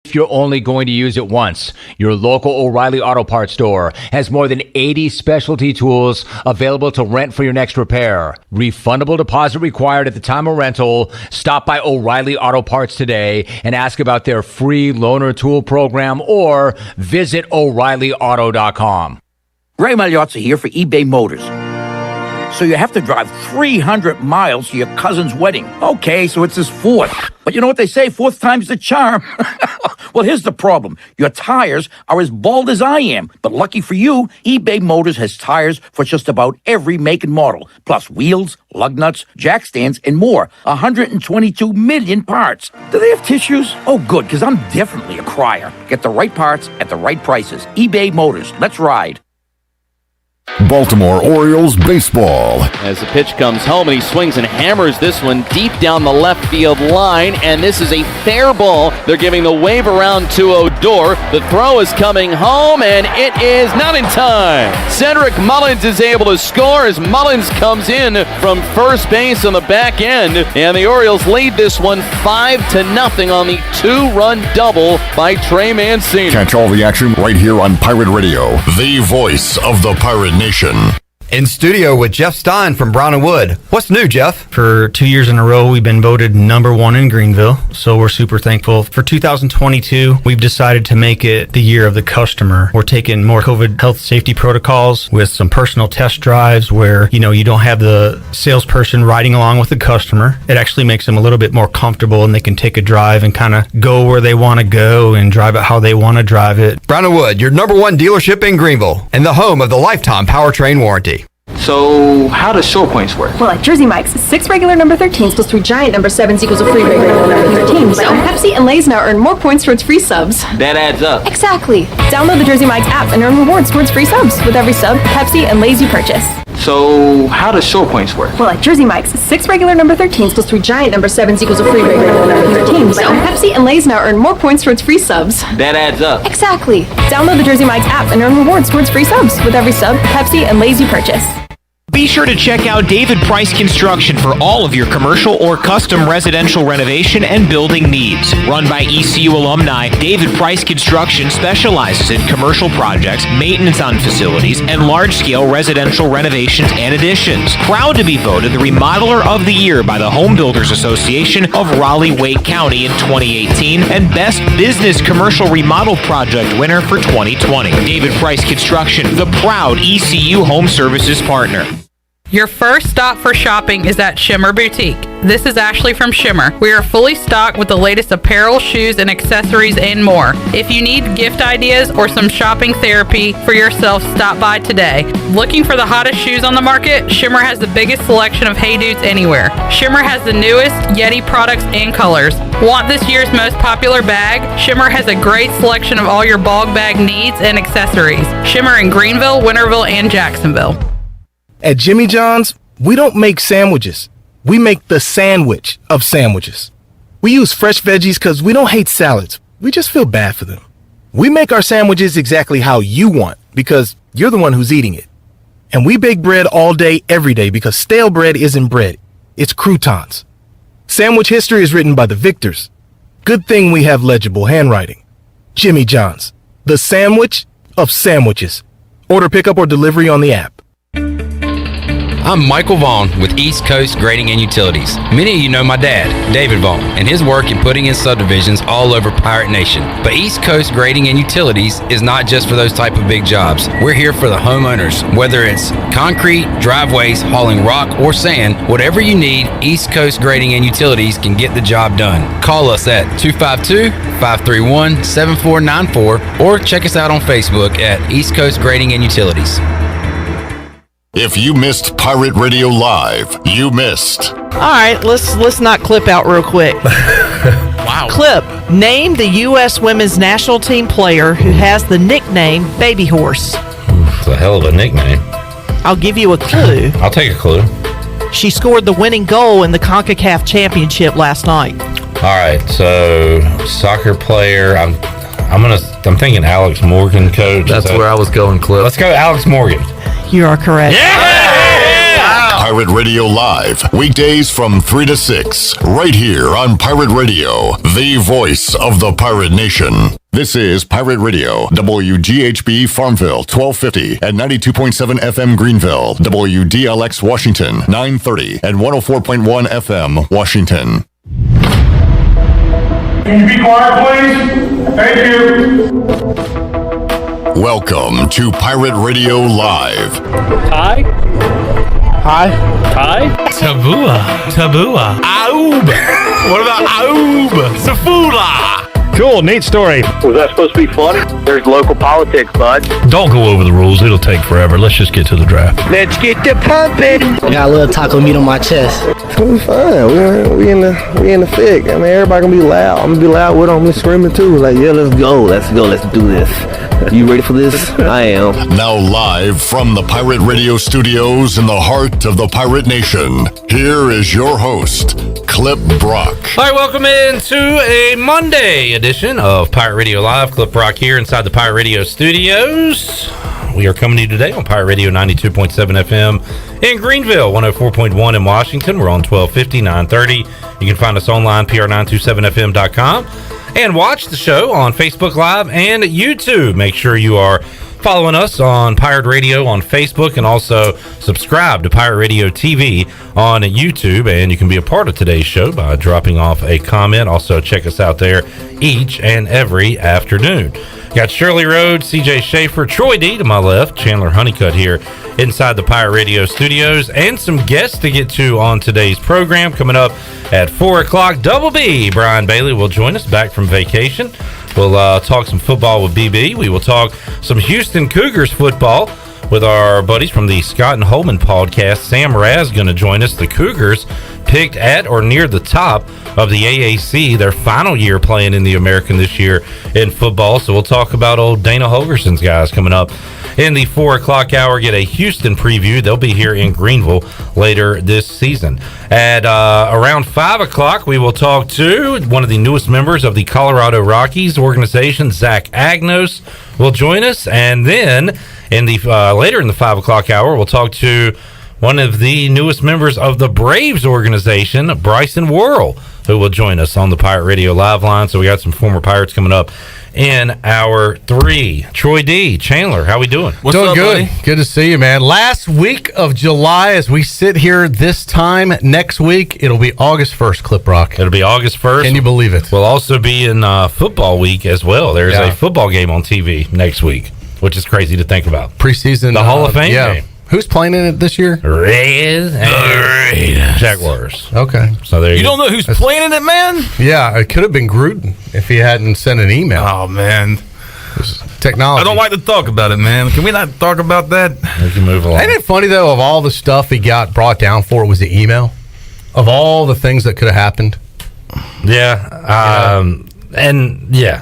if you're only going to use it once. Your local O'Reilly Auto Parts store has more than 80 specialty tools available to rent for your next repair. Refundable deposit required at the time of rental. Stop by O'Reilly Auto Parts today and ask about their free loaner tool program or visit O'ReillyAuto.com. Ray Magliozzi here for eBay Motors. So you have to drive 300 miles to your cousin's wedding. Okay, so it's his fourth. But you know what they say, fourth time's the charm. Well, here's the problem. Your tires are as bald as I am. But lucky for you, eBay Motors has tires for just about every make and model. Plus wheels, lug nuts, jack stands, and more. 122 million parts. Do they have tissues? Oh, good, because I'm definitely a crier. Get the right parts at the right prices. eBay Motors. Let's ride. Baltimore Orioles baseball. As the pitch comes home and he swings and hammers this one deep down the left field line, and this is a fair ball. They're giving the wave around to Odor. The throw is coming home, and it is not in time. Cedric Mullins is able to score as Mullins comes in from first base on the back end, and the Orioles lead this one 5-0 on the two-run double by Trey Mancini. Catch all the action right here on Pirate Radio, the voice of the Pirate Nation. In studio with Jeff Stein from Brown & Wood. What's new, Jeff? For 2 years in a row, we've been voted #1 in Greenville, so we're super thankful. For 2022, we've decided to make it the year of the customer. We're taking more COVID health safety protocols with some personal test drives where, you don't have the salesperson riding along with the customer. It actually makes them a little bit more comfortable, and they can take a drive and kind of go where they want to go and drive it how they want to drive it. Brown & Wood, your #1 dealership in Greenville and the home of the lifetime powertrain warranty. So, how does short points work? Well, at Jersey Mike's, 6 regular number 13s plus 3 giant number 7s equals a free regular number 13. So, Pepsi and Lay's now earn more points towards free subs. That adds up. Exactly. Download the Jersey Mike's app and earn rewards towards free subs with every sub, Pepsi, and Lay's you purchase. So, how does short points work? Well, at Jersey Mike's, 6 regular number 13s plus 3 giant number 7s equals a free regular number 13. So, Pepsi and Lay's now earn more points towards free subs. That adds up. Exactly. Download the Jersey Mike's app and earn rewards towards free subs with every sub, Pepsi, and Lay's you purchase. Be sure to check out David Price Construction for all of your commercial or custom residential renovation and building needs. Run by ECU alumni, David Price Construction specializes in commercial projects, maintenance on facilities, and large-scale residential renovations and additions. Proud to be voted the Remodeler of the Year by the Home Builders Association of Raleigh-Wake County in 2018 and Best Business Commercial Remodel Project winner for 2020. David Price Construction, the proud ECU Home Services partner. Your first stop for shopping is at Shimmer Boutique. This is Ashley from Shimmer. We are fully stocked with the latest apparel, shoes, and accessories and more. If you need gift ideas or some shopping therapy for yourself, stop by today. Looking for the hottest shoes on the market? Shimmer has the biggest selection of Hey Dudes anywhere. Shimmer has the newest Yeti products and colors. Want this year's most popular bag? Shimmer has a great selection of all your bog bag needs and accessories. Shimmer in Greenville, Winterville, and Jacksonville. At Jimmy John's, we don't make sandwiches. We make the sandwich of sandwiches. We use fresh veggies because we don't hate salads. We just feel bad for them. We make our sandwiches exactly how you want because you're the one who's eating it. And we bake bread all day, every day because stale bread isn't bread. It's croutons. Sandwich history is written by the victors. Good thing we have legible handwriting. Jimmy John's, the sandwich of sandwiches. Order pickup or delivery on the app. I'm Michael Vaughn with East Coast Grading and Utilities. Many of you know my dad, David Vaughn, and his work in putting in subdivisions all over Pirate Nation. But East Coast Grading and Utilities is not just for those type of big jobs. We're here for the homeowners. Whether it's concrete, driveways, hauling rock, or sand, whatever you need, East Coast Grading and Utilities can get the job done. Call us at 252-531-7494 or check us out on Facebook at East Coast Grading and Utilities. If you missed Pirate Radio Live, you missed. All right, let's knock Clip out real quick. Wow. Clip, name the U.S. Women's National Team player who has the nickname Baby Horse. It's a hell of a nickname. I'll give you a clue. I'll take a clue. She scored the winning goal in the CONCACAF Championship last night. All right, so soccer player. I'm thinking Alex Morgan, coach. That's where I was going, Clip. Let's go Alex Morgan. You are correct. Yeah! Pirate Radio Live, weekdays from 3 to 6, right here on Pirate Radio, the voice of the pirate nation. This is Pirate Radio, WGHB Farmville, 1250 and 92.7 FM Greenville, WDLX Washington, 930 and 104.1 FM Washington. Can you be quiet, please? Thank you. Welcome to Pirate Radio Live. Hi. Hi. Hi. Tabua. Aub. What about Aub? Safula. Cool, neat story. Was that supposed to be funny? There's local politics, bud. Don't go over the rules. It'll take forever. Let's just get to the draft. Let's get the pumping. I got a little taco meat on my chest. It's gonna be fun. We in the thick. I mean, everybody gonna be loud. I'm gonna be loud with them. I'm screaming too. Like, yeah, let's go. Let's do this. You ready for this? I am. Now live from the Pirate Radio studios in the heart of the Pirate Nation, here is your host, Clip Brock. All right, welcome into a Monday edition of Pirate Radio Live. Clip Brock here inside the Pirate Radio studios. We are coming to you today on Pirate Radio 92.7 FM in Greenville, 104.1 in Washington. We're on 1250, 930. You can find us online, pr927fm.com. And watch the show on Facebook Live and YouTube. Make sure you are following us on Pirate Radio on Facebook, and also subscribe to Pirate Radio TV on YouTube. And you can be a part of today's show by dropping off a comment. Also, check us out there each and every afternoon. Got Shirley Rhodes, CJ Schaefer, Troy D to my left, Chandler Honeycutt here inside the Pirate Radio studios, and some guests to get to on today's program. Coming up at 4 o'clock, Double B, Brian Bailey will join us back from vacation. We'll talk some football with BB. We will talk some Houston Cougars football with our buddies from the Scott and Holman podcast. Sam Razz going to join us. The Cougars picked at or near the top of the AAC, their final year playing in the American this year in football. So we'll talk about old Dana Holgerson's guys coming up in the 4 o'clock hour. Get a Houston preview. They'll be here in Greenville later this season. At around 5 o'clock, we will talk to one of the newest members of the Colorado Rockies organization, Zach Agnos, will join us. And then in the later in the 5 o'clock hour, we'll talk to one of the newest members of the Braves organization, Bryson Worrell, who will join us on the Pirate Radio Live line. So we got some former Pirates coming up in hour 3. Troy D, Chandler, how we doing? What's doing up, good, buddy? Good to see you, man. Last week of July, as we sit here this time next week, it'll be August 1st, Clip Rock. It'll be August 1st. Can you believe it? We'll also be in football week as well. There's a football game on TV next week, which is crazy to think about. Preseason. The Hall of Fame game. Who's playing in it this year? Razz and Jaguars. Okay. So there you go. don't know who's playing in it, man? Yeah, it could have been Gruden if he hadn't sent an email. Oh, man. Technology. I don't like to talk about it, man. Can we not talk about that? We can move along. Ain't it funny, though, of all the stuff he got brought down for, it was the email? Of all the things that could have happened? Yeah. And, yeah.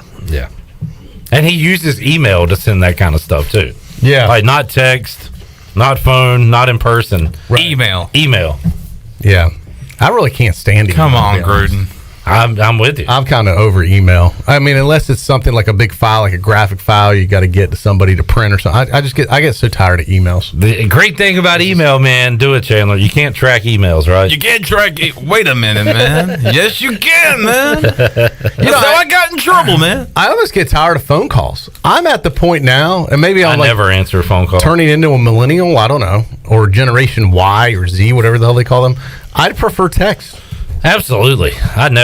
And he uses email to send that kind of stuff, too. Yeah. Like, not text, not phone, not in person. Right. Email. Yeah. I really can't stand it. Come on, Gruden. I'm with you. I'm kind of over email. I mean, unless it's something like a big file, like a graphic file, you got to get to somebody to print or something. I get so tired of emails. The great thing about email, man, do it, Chandler. You can't track emails, right? You can't track it. Wait a minute, man. Yes, you can, man. That's how I got in trouble, man. I almost get tired of phone calls. I'm at the point now, and maybe I never answer a phone call. Turning into a millennial, I don't know, or Generation Y or Z, whatever the hell they call them. I'd prefer text. Absolutely. I'm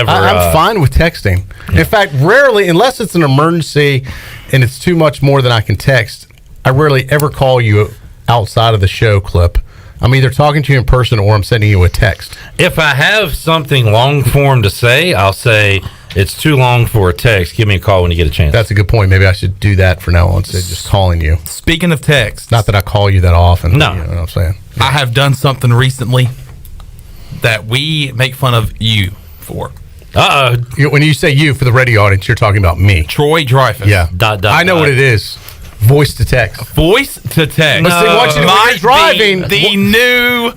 fine with texting. Yeah. In fact, rarely, unless it's an emergency and it's too much more than I can text, I rarely ever call you outside of the show, Clip. I'm either talking to you in person or I'm sending you a text. If I have something long form to say, I'll say it's too long for a text. Give me a call when you get a chance. That's a good point. Maybe I should do that for now on, instead of just calling you. Speaking of text. Not that I call you that often. No. You know what I'm saying? Yeah. I have done something recently that we make fun of you for. When you say you, for the radio audience, you're talking about me. Troy Dreyfus. Yeah. I know what it is. Voice to text. Voice to text. But see, watching when you're driving. The new...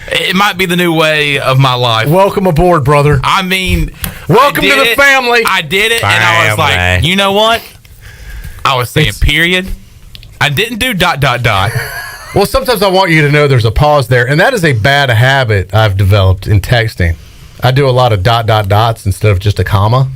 It might be the new way of my life. Welcome aboard, brother. I mean... Welcome to the family. I did it, and I was like, you know what? I was saying period. I didn't do ... Well, sometimes I want you to know there's a pause there, and that is a bad habit I've developed in texting. I do a lot of ... dots instead of just a comma.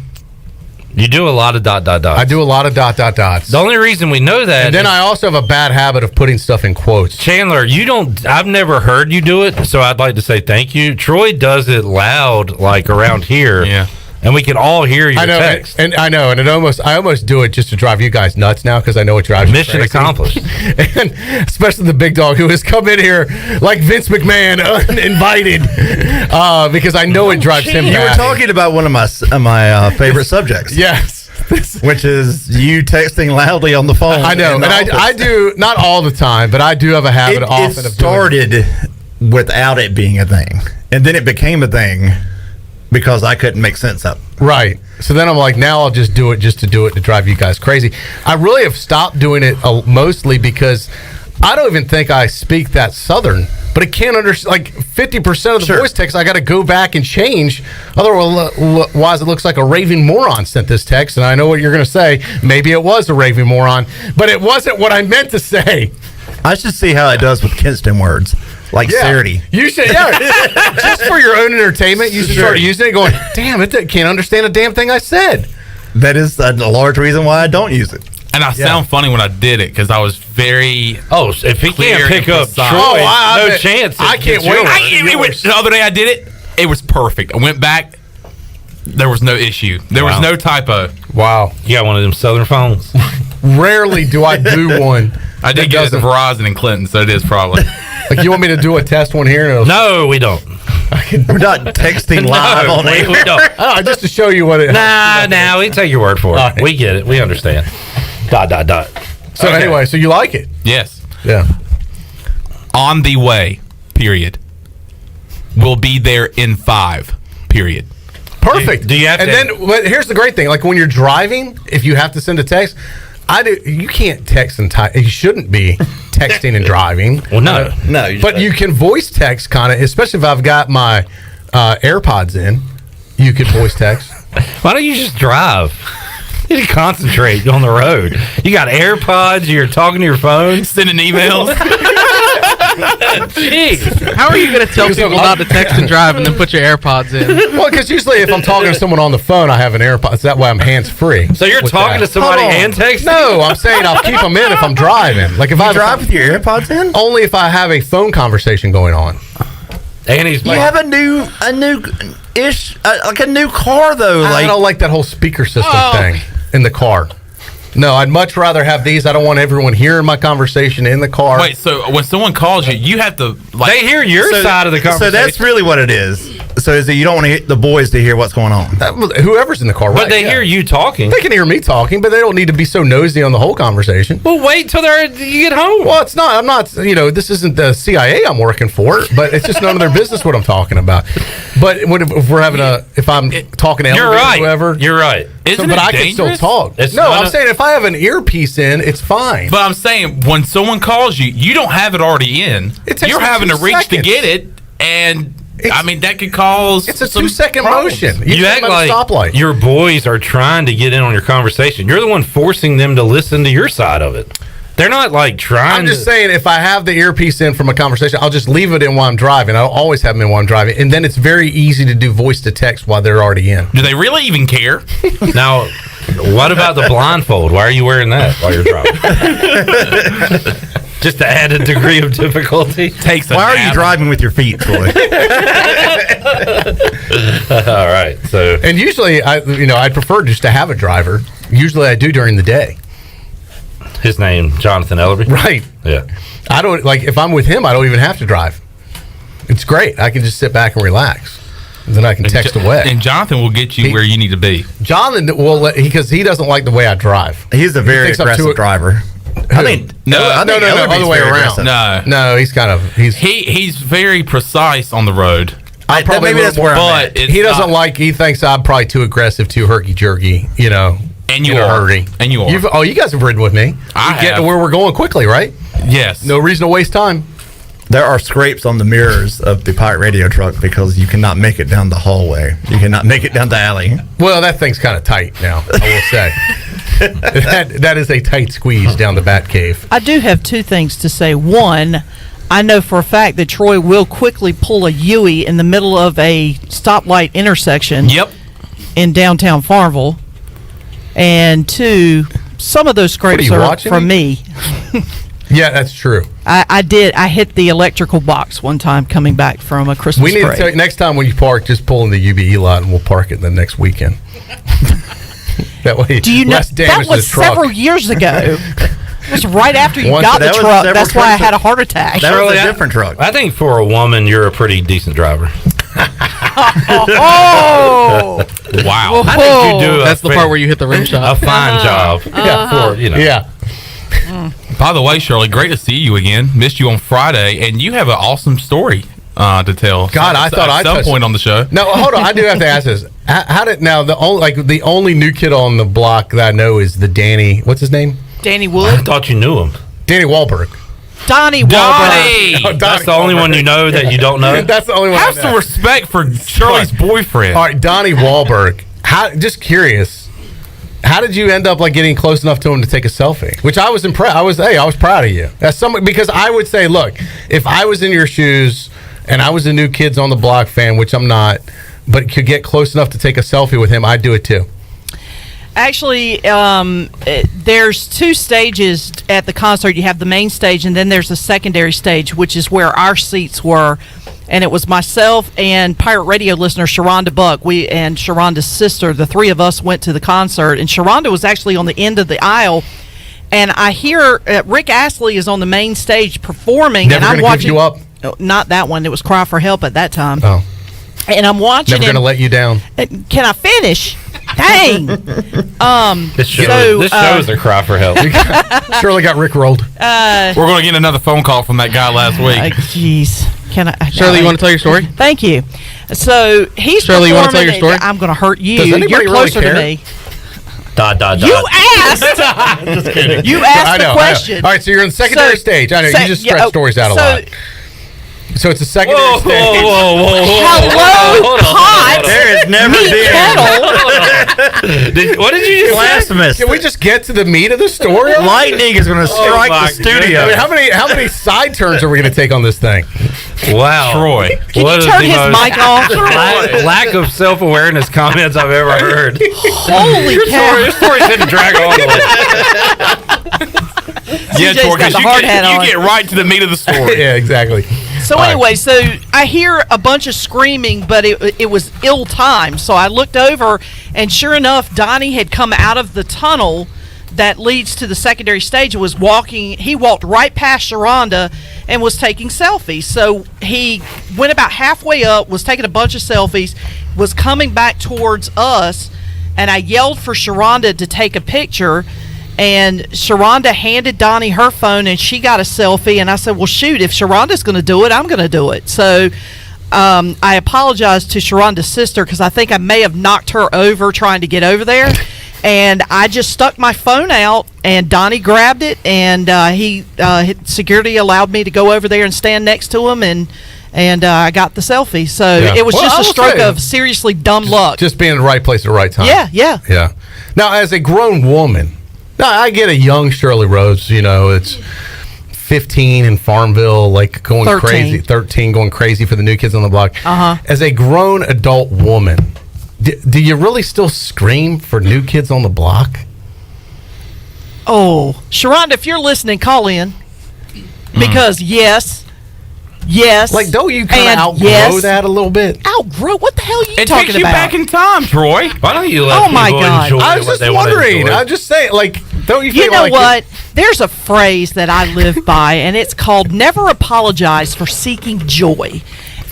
You do a lot of ... dots. I do a lot of ... dots. The only reason we know that, and then I also have a bad habit of putting stuff in quotes. Chandler, you don't. I've never heard you do it, so I'd like to say thank you. Troy does it loud, like around here. Yeah. And we can all hear your I know, text. and I know, and I almost do it just to drive you guys nuts now because I know it drives Mission you crazy. accomplished. And especially the big dog who has come in here like Vince McMahon, uninvited, because I know it drives him. You were mad. talking about one of my favorite subjects. Yes. Which is you texting loudly on the phone. I know, in and the office. I do not all the time, but I do have a habit It often of started without it being a thing, and then it became a thing because I couldn't make sense of it. Right. So then I'm like, now I'll just do it just to do it to drive you guys crazy. I really have stopped doing it mostly because I don't even think I speak that Southern, but I can't understand. Like 50% of the voice text, I got to go back and change. Otherwise, it looks like a raving moron sent this text, and I know what you're going to say. Maybe it was a raving moron, but it wasn't what I meant to say. I should see how it does with Kinston words. Like Sarity. You should, just for your own entertainment, you should start using it going, damn, it can't understand a damn thing I said. That is a large reason why I don't use it. And I sound funny when I did it because I was very. Oh, if he can't pick up Troy, no chance. I can't wait. The other day I did it. It was perfect. I went back. There was no issue. There was no typo. Wow. You got one of them Southern phones. Rarely do I do one. I did get it to Verizon and Clinton, so it is probably. Like, you want me to do a test one here? No, we don't. We're not texting live on air. We don't. Just to show you what it. Nah, we take your word for it. Right. We get it. We understand. ... So anyway, so you like it? Yes. Yeah. On the way. Period. We'll be there in 5. Period. Perfect. Do you have and then, but here's the great thing: like when you're driving, if you have to send a text, you can't text and type. You shouldn't be texting and driving. Well, no. But you can voice text kind of, especially if I've got my AirPods in. You could voice text. Why don't you just drive? You need to concentrate on the road. You got AirPods. You're talking to your phone, sending emails. Jeez. How are you going to tell people not to text and drive and then put your AirPods in? Well, because usually if I'm talking to someone on the phone, I have an AirPods. That way I'm hands free. So you're talking to somebody and texting? No, I'm saying I'll keep them in if I'm driving. Like if I drive with your AirPods in? Only if I have a phone conversation going on. And he's you have a new car though. I don't like that whole speaker system thing in the car. No, I'd much rather have these. I don't want everyone hearing my conversation in the car. Wait, so when someone calls you, you have to they hear your side of the conversation. So that's really what it is. So is that you don't want to the boys to hear what's going on. Whoever's in the car, but they hear you talking. They can hear me talking, but they don't need to be so nosy on the whole conversation. Well, wait till you get home. Well, it's not. I'm not. This isn't the CIA I'm working for, but it's just none of their business what I'm talking about. But if we're having if I'm talking to you're right. Whoever, you're right. Isn't but it I dangerous? can still talk. I'm saying if I have an earpiece in, it's fine. But I'm saying when someone calls you, you don't have it already in. You're having to reach to get it, and that could cause. It's a 2-second motion. You act like stoplight. Your boys are trying to get in on your conversation. You're the one forcing them to listen to your side of it. They're not like trying. I'm just saying, if I have the earpiece in from a conversation, I'll just leave it in while I'm driving. I'll always have them in while I'm driving, and then it's very easy to do voice to text while they're already in. Do they really even care? Now, what about the blindfold? Why are you wearing that while you're driving? Just to add a degree of difficulty. Why are you driving with your feet, Troy? All right. So, and usually, I'd prefer just to have a driver. Usually, I do during the day. His name, Jonathan Ellerby? Right. Yeah. I don't, if I'm with him, I don't even have to drive. It's great. I can just sit back and relax. And then I can text away. And Jonathan will get you where you need to be. Jonathan will, because he doesn't like the way I drive. He's a very aggressive driver. I mean, no, other way around. No, he's kind of, he's very precise on the road. Maybe that's where I'm at. He doesn't he thinks I'm probably too aggressive, too herky-jerky, And you in a are. hurry. And you are. You guys have ridden with me. I get to where we're going quickly, right? Yes. No reason to waste time. There are scrapes on the mirrors of the Pirate Radio truck because you cannot make it down the hallway. You cannot make it down the alley. Well, that thing's kind of tight now, I will say. that is a tight squeeze down the bat cave. I do have two things to say. One, I know for a fact that Troy will quickly pull a Yui in the middle of a stoplight intersection. Yep. In downtown Farmville. And two, some of those scrapes are from me. Yeah, that's true. I did. I hit the electrical box one time coming back from a Christmas We need parade. to tell you, next time when you park, just pull in the UBE lot and we'll park it the next weekend. That way, Do you know less damage that was to the truck. several years ago? It was right after you Once- got the that was truck. several That's why I trips had a heart attack. That was a different truck. I think for a woman, you're a pretty decent driver. Oh! Wow. I think you do. That's the part where you hit the rim shot. A fine job. Yeah, for Yeah. By the way, Shirley, great to see you again. Missed you on Friday, and you have an awesome story to tell. God, I thought at some point on the show. No, hold on. I do have to ask this. How did now the only new kid on the block that I know is the Danny. What's his name? Danny I Wood. thought you knew him. Danny Wahlberg. Donnie Wahlberg. Donnie! Donnie That's the only one you know that you don't know? That's the only one. Have I know. some respect for Shirley's boyfriend. All right, Donnie Wahlberg. Just curious. How did you end up getting close enough to him to take a selfie? Which I was impressed. I was proud of you. As someone, because I would say, look, if I was in your shoes and I was a New Kids on the Block fan, which I'm not, but could get close enough to take a selfie with him, I'd do it too. Actually, there's two stages at the concert. You have the main stage, and then there's a secondary stage, which is where our seats were. And it was myself and Pirate Radio listener Sharonda Buck. We and Sharonda's sister, the three of us went to the concert. And Sharonda was actually on the end of the aisle. And I hear Rick Astley is on the main stage performing. Never and I'm gonna watching. give you up. Not that one. It was Cry for Help at that time. Oh. And I'm watching Never him. going to let you down. Can I finish? Dang. This show is a cry for help. Shirley got rickrolled. We're going to get another phone call from that guy last week. Jeez. Can I? Shirley, you want to tell your story? Thank you. So he's Shirley, you want to tell your performing, story? I'm going to hurt you. Does anybody You're really closer care? to me. You asked. Just kidding. You asked I know, the question. All right, so you're in the secondary So- stage. I know, you just stretch stories out a lot. So it's a secondary Whoa, stage. Hello, pot. There has never meat been. kettle. What did you just say? Blasphemous. Can we just get to the meat of the story? Lightning is going to strike my the studio. I mean, how many side turns are we going to take on this thing? Wow. Troy. Can What you is turn the his most mic off? lack of self-awareness comments I've ever heard. Holy cow. Your story's didn't drag on a little. Yeah, CJ's Troy, got because the hard hat you on. get right to the meat of the story. Yeah, exactly. So anyway, so I hear a bunch of screaming, but it was ill-timed. So I looked over, and sure enough, Donnie had come out of the tunnel that leads to the secondary stage and was walking. He walked right past Sharonda and was taking selfies. So he went about halfway up, was taking a bunch of selfies, was coming back towards us, and I yelled for Sharonda to take a picture. And Sharonda handed Donnie her phone, and she got a selfie. And I said, well, shoot, if Sharonda's going to do it, I'm going to do it. So I apologized to Sharonda's sister because I think I may have knocked her over trying to get over there. And I just stuck my phone out, and Donnie grabbed it, and security allowed me to go over there and stand next to him, and I got the selfie. So Yeah. it was Well, just I a will stroke say, of seriously dumb luck. Just being in the right place at the right time. Yeah. Now, as a grown woman, now I get a young Shirley Rose, it's 15 in Farmville, going 13. crazy. 13, going crazy for the New Kids on the Block. Uh-huh. As a grown adult woman, do you really still scream for New Kids on the Block? Oh, Sharonda, if you're listening, call in. Because yes. Don't you kind of outgrow that a little bit? Outgrow? What the hell are you It talking takes you about? back in time, Troy. Why don't you let Oh, my people God. enjoy I was what just they want to wondering. enjoy? I'm just saying, don't you feel You know like what? There's a phrase that I live by, and it's called never apologize for seeking joy.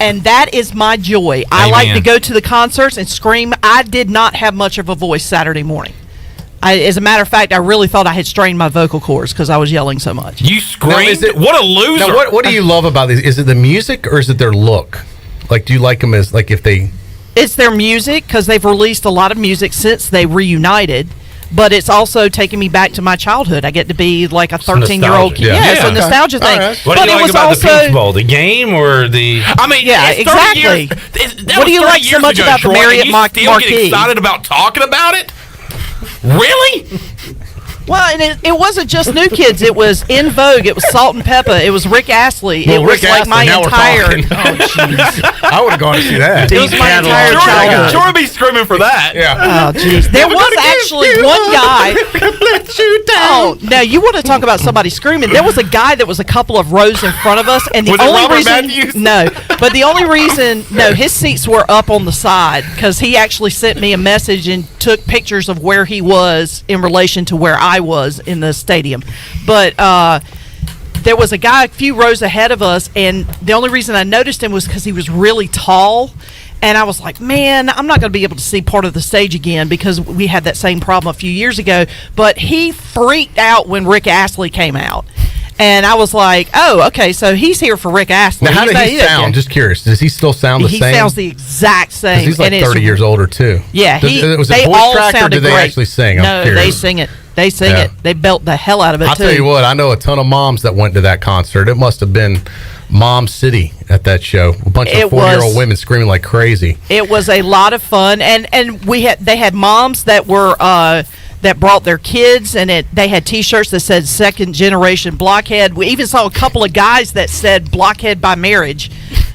And that is my joy. I like Amen. to go to the concerts and scream. I did not have much of a voice Saturday morning. As a matter of fact, I really thought I had strained my vocal cords because I was yelling so much. You screamed? What a loser. Now, what do you love about these? Is it the music or is it their look? Do you like them as, if they... It's their music because they've released a lot of music since they reunited. But it's also taking me back to my childhood. I get to be like a 13-year-old kid. Yeah, it's a nostalgia thing. What but do you it like was about also, the Peach Bowl? The game or the... I mean, yeah, it's 30 exactly. years- that What was do you 30 like so years much ago, about the Troy, Marriott and you still Marquee? get excited about talking about it? Really? Well, and it wasn't just New Kids. It was In Vogue. It was Salt and Pepper. It was Rick Astley. Well, it was Rick like Astley, my now we're entire. talking. Oh, jeez. I would have gone to see that. It was my entire childhood. Sure be screaming for that. Yeah. Oh, jeez. There was actually one guy. Let you down. Oh, now you want to talk about somebody screaming? There was a guy that was a couple of rows in front of us, and the Was it only Robert reason Matthews? no, but the only reason his seats were up on the side because he actually sent me a message and took pictures of where he was in relation to where I was in the stadium. But there was a guy a few rows ahead of us, and the only reason I noticed him was because he was really tall. And I was like, man, I'm not going to be able to see part of the stage again because we had that same problem a few years ago. But he freaked out when Rick Astley came out. And I was like, oh, okay, so he's here for Rick Astley. Now, how did he sound? Just curious. Does he still sound the same? He sounds the exact 'Cause same. he's like and 30 years older, too. Yeah. Was they it voice all track or sounded did they great. actually sing? I'm No, curious. they sing it. They sing Yeah. it. They belt the hell out of it, I'll too. tell you what, I know a ton of moms that went to that concert. It must have been Mom City at that show. A bunch of 40-year-old women screaming like crazy. It was a lot of fun, and they had moms that were that brought their kids, and they had T-shirts that said "Second Generation Blockhead." We even saw a couple of guys that said "Blockhead by Marriage."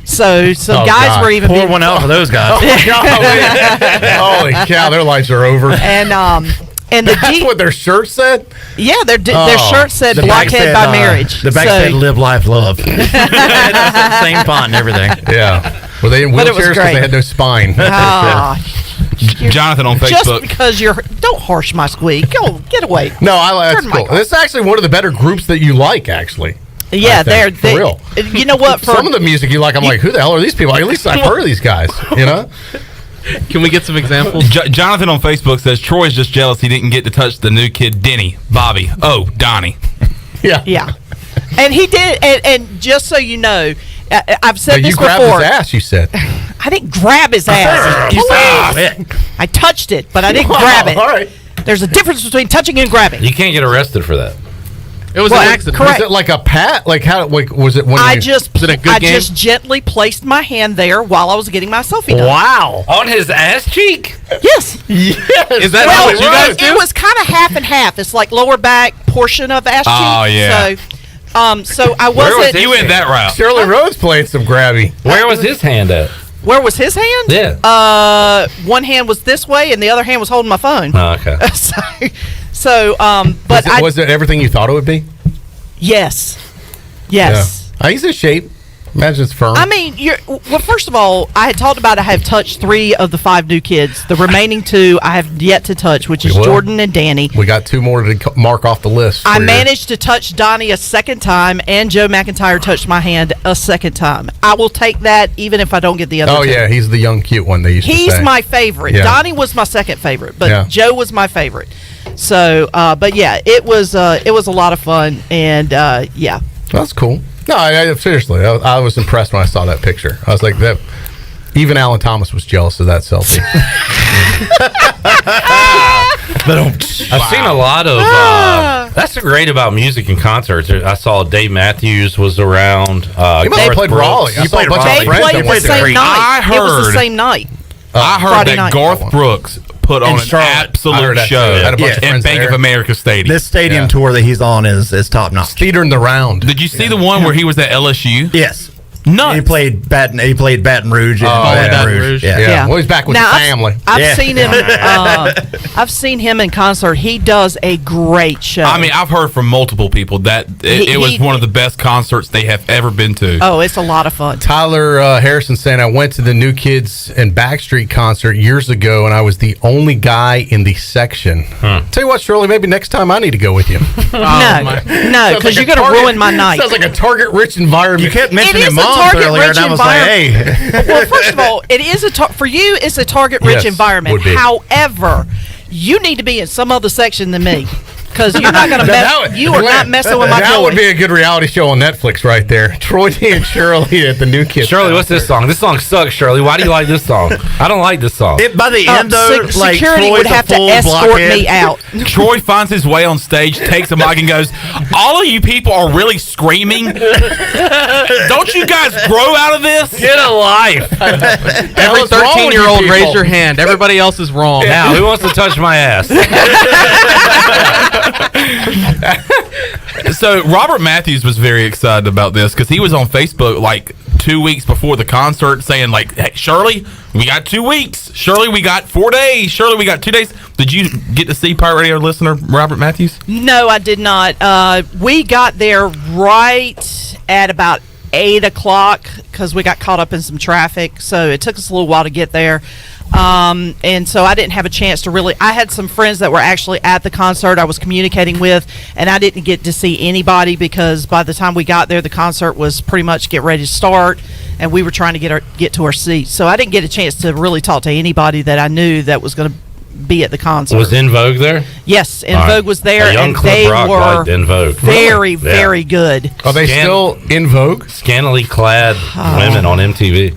So some guys were even pour one out for those guys. Holy cow, their lives are over. And the that's what their shirt said. Yeah, their shirt said The back "Blockhead said, by Marriage." The back said "Live, Life, Love." Same font and everything. Yeah. Were they in But it was wheelchairs because great. they had no spine? Jonathan on Facebook. Just because don't harsh my squeak. Go get away. No, that's Turn the mic cool. off. It's actually one of the better groups that you like, actually. Yeah, I think, for real. You know what? Some of the music you like, I'm like, who the hell are these people? At least I've heard of these guys. You know. Can we get some examples? Jonathan on Facebook says Troy's just jealous he didn't get to touch the new kid, Denny, Bobby. Oh, Donnie. Yeah. Yeah. And he did. And just so you know, I've said But this you grabbed before. his ass, you said. I didn't grab his ass. I touched it, but I didn't grab it. All right. There's a difference between touching and grabbing. You can't get arrested for that. It was Well, an accident. correct. Was it like a pat? Like how? Like was it when? I you, just gently placed my hand there while I was getting my selfie done. Wow. On his ass cheek? Yes. Yes. Is that Well, what you guys do? it was kind of half and half. It's like lower back portion of ass cheek. Oh, yeah. So I wasn't. You went that route. Shirley Rhodes playing some grabby. Where was his hand at? Where was his hand? Yeah. One hand was this way, and the other hand was holding my phone. Oh, okay. But Was it everything you thought it would be? Yes. Yeah. He's in shape. Imagine it's firm. I mean, first of all, I had talked about I have touched 3 of the 5 new kids. The remaining 2 I have yet to touch, which is Well, Jordan and Danny. We got 2 more to mark off the list. I managed to touch Donnie a second time, and Joe McIntyre touched my hand a second time. I will take that even if I don't get the other 2. Oh yeah, he's the young cute one they used to say. He's my favorite. Yeah. Donnie was my second favorite, but Yeah. Joe was my favorite. So, but yeah, it was a lot of fun, and yeah. That's cool. No, I seriously, I was impressed when I saw that picture. I was like, that. Even Alan Thomas was jealous of that selfie. I've seen a lot of. That's the great about music and concerts. I saw Dave Matthews was around. He must have played Raleigh. I saw a bunch of They friends played that the same night. It was the same night. I heard Friday that night. Garth Brooks put on In an Charlotte. I absolute heard that show too. Had a bunch of in friends Bank there. of America Stadium. This stadium tour that he's on is top notch. Theater in the round. Did you see the one where he was at LSU? Yes. Nuts. He played Baton Rouge. Baton Rouge. Yeah. Well, he's back with Now, the family. I've seen him. I've seen him in concert. He does a great show. I mean, I've heard from multiple people that it was one of the best concerts they have ever been to. Oh, it's a lot of fun. Tyler Harrison saying, I went to the New Kids and Backstreet concert years ago, and I was the only guy in the section. Tell you what, Shirley, maybe next time I need to go with you. No, because you're going to ruin my night. Sounds like a target-rich environment. You kept It mentioning is a moms earlier, target-rich and I was like, environment. hey. Well, first of all, it is for you. It's a target-rich Yes, environment. would be. However, you need to be in some other section than me. because you're not going to mess. You are not messing with my That joy. would be a good reality show on Netflix right there. Troy D and Shirley at the new kids. Shirley, what's this song? This song sucks, Shirley. Why do you like this song? I don't like this song. By the end, though, like security Troy's would a have to full escort blockhead. me out. Troy finds his way on stage, takes a mic, and goes, "All of you people are really screaming. Don't you guys grow out of this? Get a life." Every 13-year-old raise your hand. Everybody else is wrong. Now, who wants to touch my ass? So Robert Matthews was very excited about this because he was on Facebook like 2 weeks before the concert saying like, "Hey, Shirley, we got 2 weeks. Shirley, we got 4 days. Shirley, we got 2 days." Did you get to see Pirate Radio listener Robert Matthews? No, I did not. We got there right at about 8 o'clock because we got caught up in some traffic. So it took us a little while to get there. And so I didn't have a chance to really. I had some friends that were actually at the concert I was communicating with, and I didn't get to see anybody because by the time we got there, the concert was pretty much get ready to start, and we were trying to get to our seats. So I didn't get a chance to really talk to anybody that I knew that was going to be at the concert. Was In Vogue there? Yes, In All right. Vogue was there, A young and Cliff they Rock were liked In Vogue. very, Really? very good. Are they still in vogue? Scantily clad women on MTV.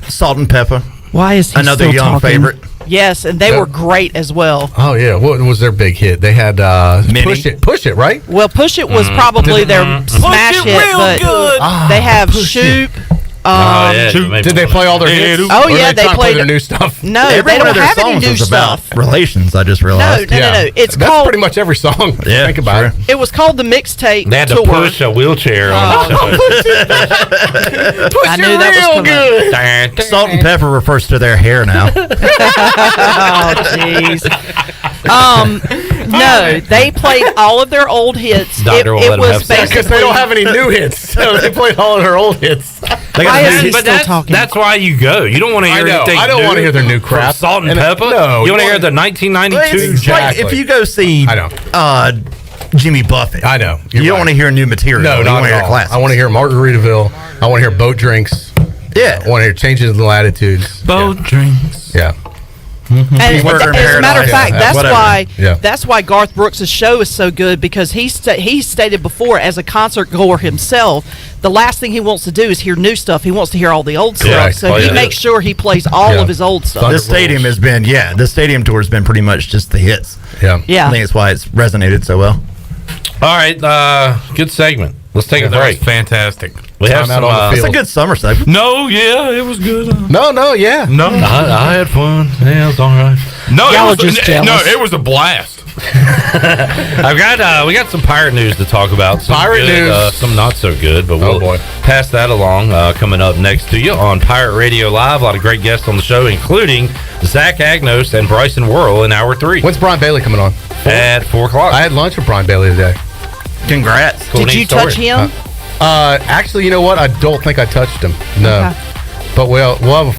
Salt and Pepper. Why is he Another still young talking? favorite. Yes, and they were great as well. Oh yeah, what was their big hit? They had Push It, right? Well, Push It was probably their smash hit, but they have Shoop. Did they play all their hits? Oh Or yeah, they they play played their new stuff. No, Every they one don't of their have any songs new was about stuff. relations. I just realized. No. It's That's called. pretty much every song. Yeah, Think about it. It was called the mixtape They had to tour. push a wheelchair on the show. I knew that was coming. Salt and Pepper refers to their hair now. Oh jeez. No, they played all of their old hits. Doctor won't let 'em have sex. Because they don't have any new hits, so they played all of their old hits. Why is he But still talking? that's why you go. You don't want to hear I know. anything. I don't new want to hear their new from crap. Salt and And Pepper. no, you want to you hear want- the 1992. It's like if you go see I know. Jimmy Buffett. I know. You don't want to hear new material. No, you not want to at hear all. classics. I want to hear Margaritaville. I want to hear Boat Drinks. Yeah. I want to hear Changes in Latitudes. Boat drinks. Yeah. And as Murder in a matter of Paradise. fact, Yeah, that's whatever. why Yeah. that's why Garth Brooks' show is so good because he stated before as a concert goer himself, the last thing he wants to do is hear new stuff. He wants to hear all the old stuff. Right. So Oh, he yeah. makes sure he plays all of his old stuff. This stadium has been, the stadium tour has been pretty much just the hits. Yeah. Yeah. I think it's why it's resonated so well. All right, good segment. Let's take a That was break. fantastic. We have Time out some. on the It's a field. good summer segment. No, yeah, it was good. No, yeah. No, I had fun. Yeah, it was all right. no, Y'all it was, are just jealous. no, it was a blast. We got some pirate news to talk about. Some Pirate good, news. some not so good, but we'll boy. pass that along. Coming up next to you on Pirate Radio Live, a lot of great guests on the show, including Zach Agnos and Bryson Worrell in hour 3 When's Brian Bailey coming on? at 4:00. I had lunch with Brian Bailey today. Congrats. Cool, Did neat you story. touch him? Actually, you know what? I don't think I touched him. No. Okay. But we'll have a